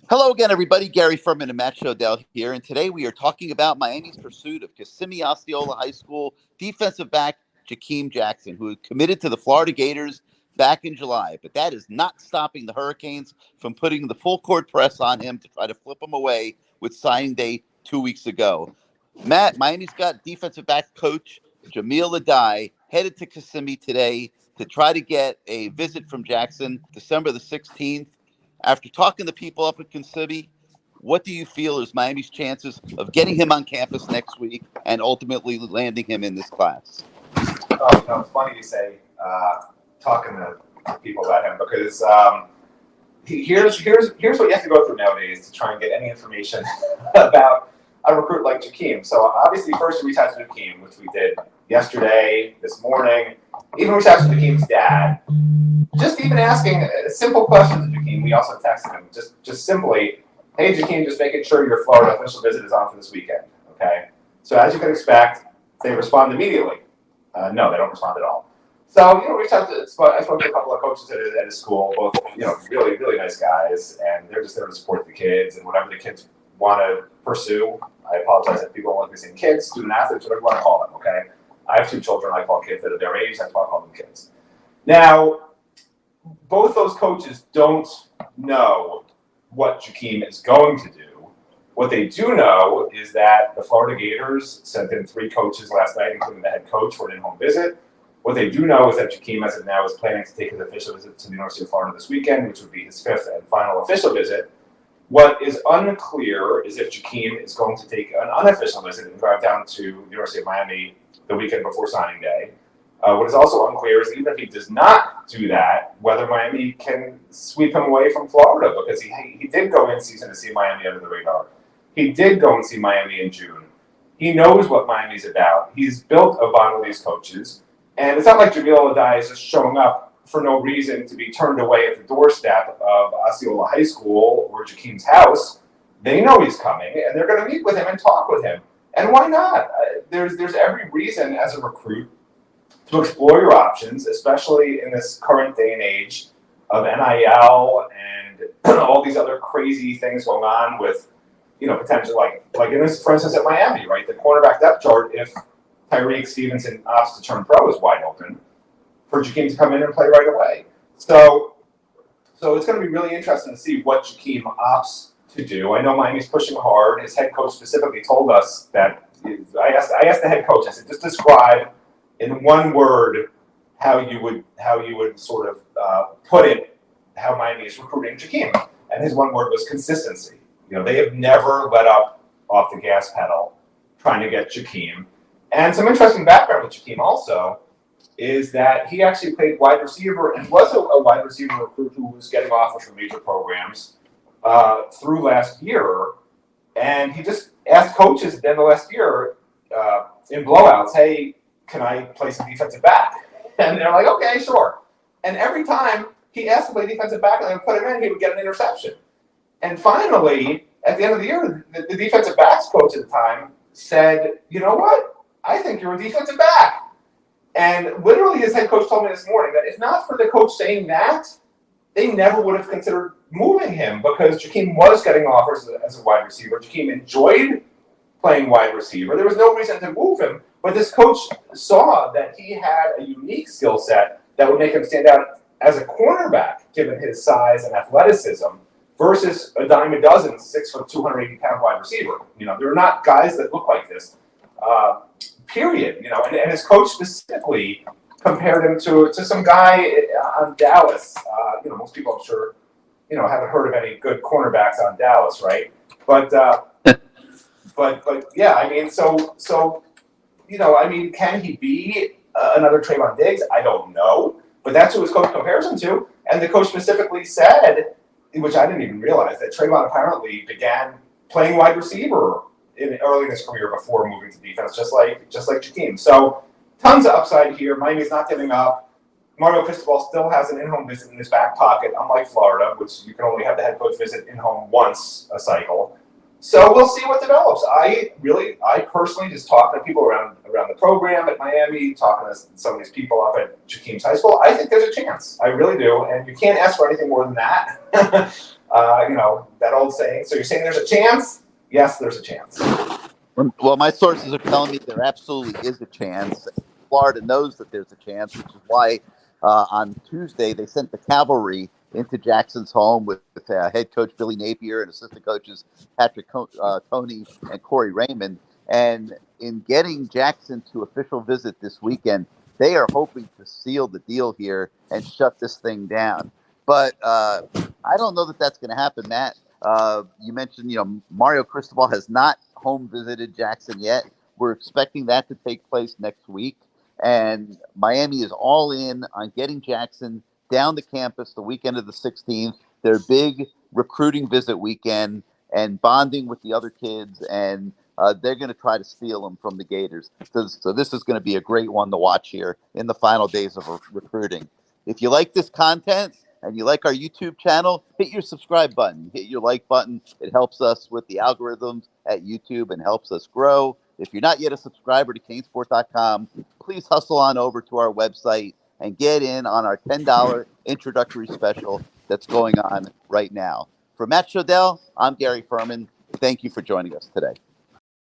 Hello again, everybody. Gary Furman and Matt Shodell here, and today we are talking about Miami's pursuit of Kissimmee Osceola High School defensive back Jakeem Jackson, who committed to the Florida Gators back in July. But that is not stopping the Hurricanes from putting the full court press on him to try to flip him away with signing day 2 weeks ago. Matt, Miami's got defensive back coach Jamil Adai headed to Kissimmee today to try to get a visit from Jackson December the 16th. After talking to people up at Kissimmee, what do you feel is Miami's chances of getting him on campus next week and ultimately landing him in this class? Oh, it's funny you say talking to people about him because here's what you have to go through nowadays to try and get any information about a recruit like Jakeem. So obviously, first we reached out to Jakeem, which we did yesterday, this morning. Even reached out to Jakeem's dad, just even asking a simple question to Jakeem. We also texted him, just simply, "Hey Jakeem, just making sure your Florida official visit is on for this weekend." Okay. So as you can expect, they respond immediately. No, they don't respond at all. So, reached out to, I spoke to a couple of coaches at his school, both, really, really nice guys, and they're just there to support the kids and whatever the kids want to pursue. I apologize if people don't like me saying kids, student athletes, whatever you want to call them, okay? I have 2 children I call kids that are their age, that's why I call them kids. Now, both those coaches don't know what Jakeem is going to do. What they do know is that the Florida Gators sent in 3 coaches last night, including the head coach, for an in-home visit. What they do know is that Jakeem, as of now, is planning to take his official visit to the University of Florida this weekend, which would be his 5th and final official visit. What is unclear is if Jakeem is going to take an unofficial visit and drive down to the University of Miami the weekend before signing day. What is also unclear is even if he does not do that, whether Miami can sweep him away from Florida, because he did go in season to see Miami under the radar. He did go and see Miami in June. He knows what Miami's about. He's built a bond with these coaches. And it's not like Jamil Adai is just showing up for no reason to be turned away at the doorstep of Osceola High School or Jakeem's house. They know he's coming, and they're going to meet with him and talk with him. And why not? There's every reason as a recruit to explore your options, especially in this current day and age of NIL and all these other crazy things going on with, potential like in this, for instance, at Miami, right? The cornerback depth chart, if Tyreek Stevenson opts to turn pro, is wide open for Jakeem to come in and play right away. So it's going to be really interesting to see what Jakeem opts to do. I know Miami's pushing hard. His head coach specifically told us that I asked the head coach. I said, just describe in one word how you would sort of put it, how Miami is recruiting Jakeem. And his one word was consistency. They have never let up off the gas pedal trying to get Jakeem. And some interesting background with Jakeem also is that he actually played wide receiver and was a wide receiver recruit who was getting offers from major programs through last year. And he just asked coaches at the end of last year in blowouts, "Hey, can I play some defensive back?" And they're like, "Okay, sure." And every time he asked to play defensive back and they would put him in, he would get an interception. And finally, at the end of the year, the defensive backs coach at the time said, "You know what? I think you're a defensive back." And literally his head coach told me this morning that if not for the coach saying that, they never would have considered moving him, because Jakeem was getting offers as a wide receiver. Jakeem enjoyed playing wide receiver. There was no reason to move him, but this coach saw that he had a unique skill set that would make him stand out as a cornerback, given his size and athleticism, versus a dime a dozen 6', 280-pound wide receiver. There are not guys that look like this. Period. And his coach specifically compared him to some guy on Dallas. Most people, I'm sure, haven't heard of any good cornerbacks on Dallas, right? But yeah, can he be another Trayvon Diggs? I don't know, but that's who his coach compares him to. And the coach specifically said, which I didn't even realize, that Trayvon apparently began playing wide receiver early in his career before moving to defense, just like Jakeem. So tons of upside here. Miami's not giving up. Mario Cristobal still has an in-home visit in his back pocket, unlike Florida, which you can only have the head coach visit in-home once a cycle. So we'll see what develops. I personally, just talking to people around the program at Miami, talking to some of these people up at Jakeem's high school, I think there's a chance. I really do. And you can't ask for anything more than that. that old saying. So you're saying there's a chance? Yes, there's a chance. Well, my sources are telling me there absolutely is a chance. Florida knows that there's a chance, which is why on Tuesday they sent the cavalry into Jackson's home with head coach Billy Napier and assistant coaches Patrick Toney and Corey Raymond. And in getting Jackson to official visit this weekend, they are hoping to seal the deal here and shut this thing down. But I don't know that that's going to happen, Matt. You mentioned, Mario Cristobal has not home visited Jackson yet. We're expecting that to take place next week. And Miami is all in on getting Jackson down to campus the weekend of the 16th, their big recruiting visit weekend, and bonding with the other kids. And they're going to try to steal them from the Gators. So this is going to be a great one to watch here in the final days of recruiting. If you like this content, and you like our YouTube channel, hit your subscribe button, hit your like button. It helps us with the algorithms at YouTube and helps us grow. If you're not yet a subscriber to Canesport.com, please hustle on over to our website and get in on our $10 introductory special that's going on right now. For Matt Shodell, I'm Gary Furman. Thank you for joining us today.